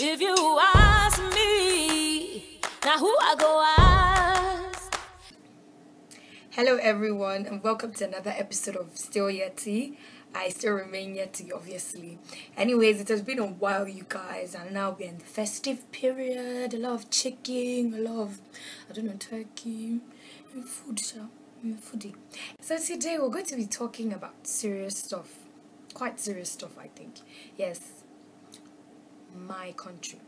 If you ask me, now who I go ask? Hello everyone and welcome to another episode of Still Yettie. I still remain Yettie, obviously. Anyways, it has been a while, you guys, and now we're in the festive period. A lot of chicken, a lot of, turkey, and foodie. So today we're going to be talking about serious stuff. Quite serious stuff, I think. Yes, my country,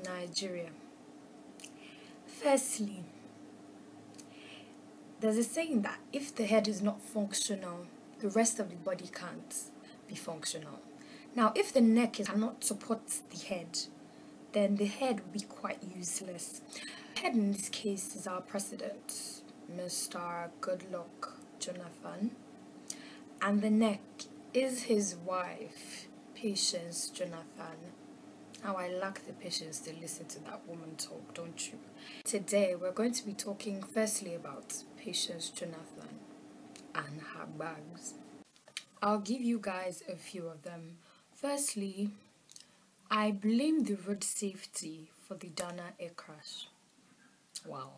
Nigeria. Firstly, there's a saying that if the head is not functional, the rest of the body can't be functional. Now, if the neck cannot support the head, then the head will be quite useless. The head in this case is our president, Mr. Goodluck Jonathan, and the neck is his wife, Patience Jonathan. Now, I lack the patience to listen to that woman talk, don't you? Today, we're going to be talking firstly about Patience Jonathan and her bags. I'll give you guys a few of them. Firstly, I blame the road safety for the Dana air crash. Wow.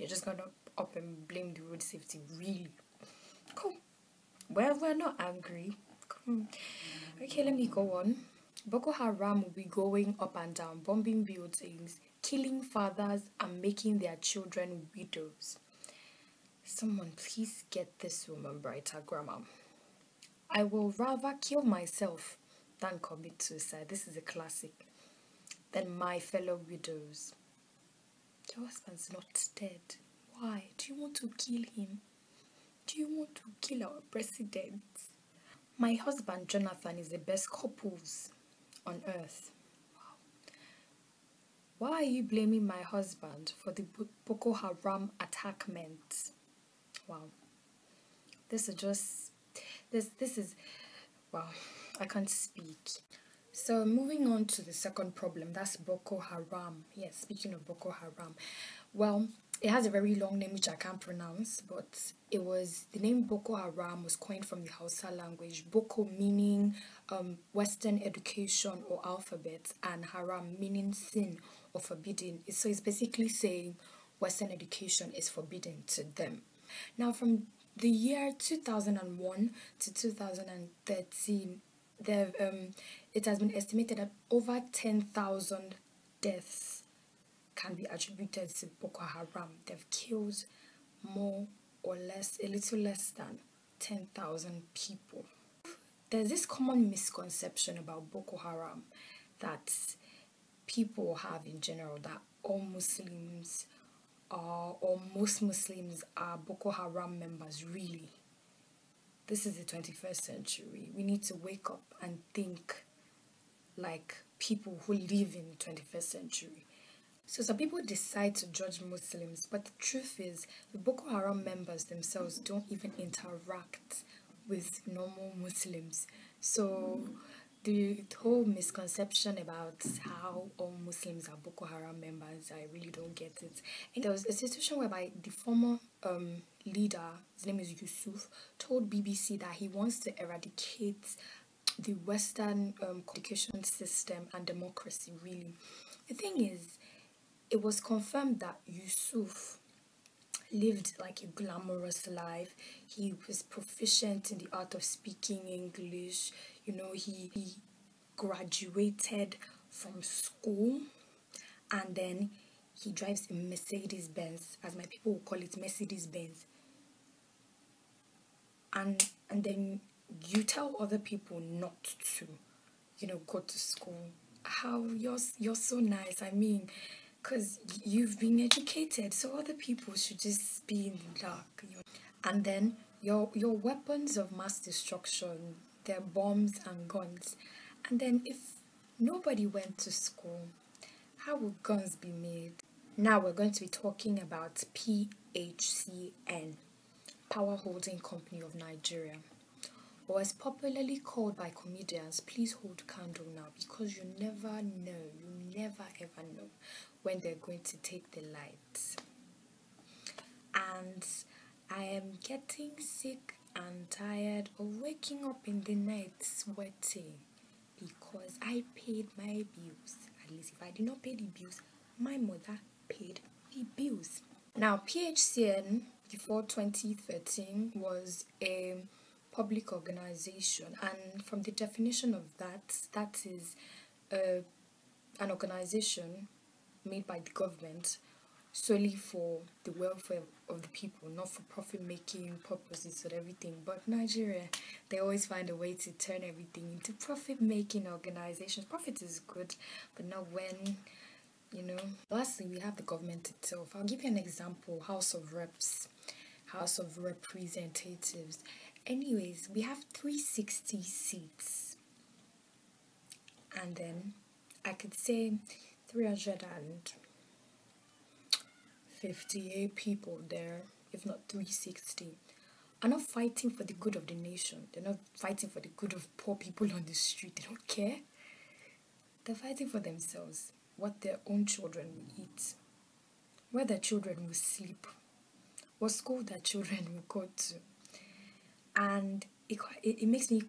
You're just gonna up and blame the road safety, really? Cool. Well, we're not angry. Cool. Okay, let me go on. Boko Haram will be going up and down, bombing buildings, killing fathers, and making their children widows. Someone please get this woman brighter grammar. I will rather kill myself than commit suicide. This is a classic. Than my fellow widows. Your husband's not dead. Why? Do you want to kill him? Do you want to kill our president? My husband Jonathan is the best couples on earth. Wow. Why are you blaming my husband for the Boko Haram attackment? Wow. This is wow, I can't speak. So moving on to the second problem, that's Boko Haram. Yes, speaking of Boko Haram, well, it has a very long name which I can't pronounce, but the name Boko Haram was coined from the Hausa language. Boko meaning Western education or alphabet, and Haram meaning sin or forbidden. So it's basically saying Western education is forbidden to them. Now, from the year 2001 to 2013, it has been estimated that over 10,000 deaths can be attributed to Boko Haram. They've killed more or less, a little less than 10,000 people. There's this common misconception about Boko Haram that people have in general, that all Muslims or most Muslims are Boko Haram members. Really, this is the 21st century. We need to wake up and think like people who live in the 21st century. So some people decide to judge Muslims, but the truth is the Boko Haram members themselves don't even interact with normal Muslims. So the whole misconception about how all Muslims are Boko Haram members, I really don't get it. And there was a situation whereby the former leader, his name is Yusuf, told BBC that he wants to eradicate the Western education system and democracy, really. The thing is, it was confirmed that Yusuf lived like a glamorous life. He was proficient in the art of speaking English. You know, he graduated from school, and then he drives a Mercedes Benz, as my people will call it, Mercedes Benz. And then you tell other people not to, go to school. How you're so nice. I mean, because you've been educated, so other people should just be in luck. And then your weapons of mass destruction, they're bombs and guns. And then if nobody went to school, how would guns be made? Now we're going to be talking about PHCN, Power Holding Company of Nigeria, or as popularly called by comedians, please hold candle now, because you never ever know when they're going to take the light. And I am getting sick and tired of waking up in the night sweating. because I paid my bills. At least if I did not pay the bills, my mother paid the bills. Now, PHCN before 2013 was a public organization, and from the definition of that, that is an organization made by the government solely for the welfare of the people, not for profit making purposes or everything. But Nigeria, they always find a way to turn everything into profit making organizations. Profit is good, but not when, you know. Lastly, we have the government itself. I'll give you an example: House of Reps, House of Representatives. Anyways, we have 360 seats, and then I could say 358 people there, if not 360, are not fighting for the good of the nation. They're not fighting for the good of poor people on the street. They don't care. They're fighting for themselves, what their own children will eat, where their children will sleep, what school their children will go to. And it makes me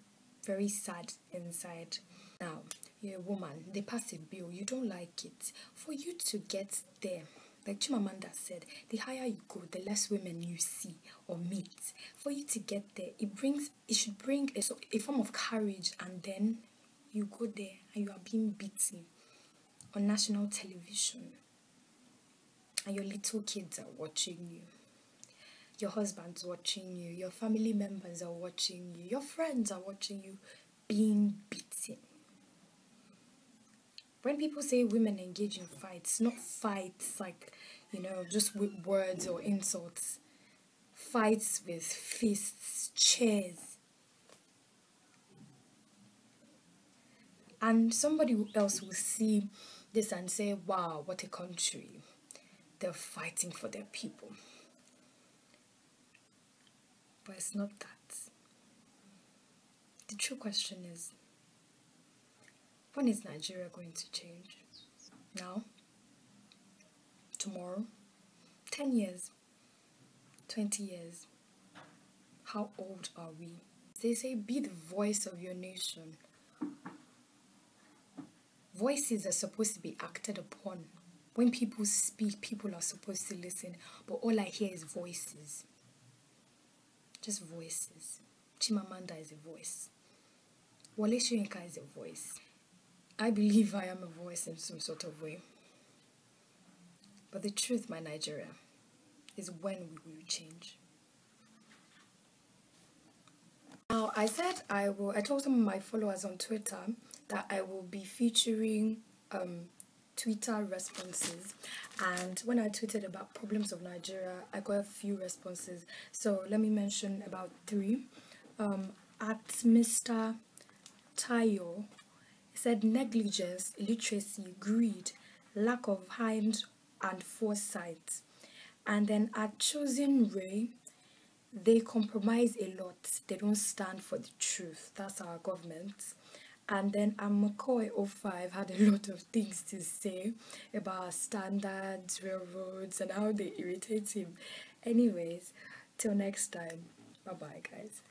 very sad inside. Now, you're a woman, they pass a bill, you don't like it. For you to get there, like Chimamanda said, the higher you go, the less women you see or meet. For you to get there, it should bring a form of courage, and then you go there and you are being beaten on national television. And your little kids are watching you. Your husband's watching you. Your family members are watching you. Your friends are watching you being beaten. When people say women engage in fights, not fights like, just with words or insults. Fights with fists, chairs. And somebody else will see this and say, wow, what a country. They're fighting for their people. But it's not that. The true question is, when is Nigeria going to change? Now? Tomorrow? 10 years? 20 years? How old are we? They say, be the voice of your nation. Voices are supposed to be acted upon. When people speak, people are supposed to listen. But all I hear is voices. Just voices. Chimamanda is a voice. Wole Soyinka is a voice. I believe I am a voice in some sort of way. But the truth, my Nigeria, is when we will change. Now, I said I told some of my followers on Twitter that I will be featuring Twitter responses, and when I tweeted about problems of Nigeria, I got a few responses. So let me mention about 3. At Mr. Tayo, he said negligence, illiteracy, greed, lack of hand and foresight. And then at Chosen Ray, they compromise a lot. They don't stand for the truth. That's our government. And then McCoy05 had a lot of things to say about standards, railroads, and how they irritate him. Anyways, till next time. Bye-bye, guys.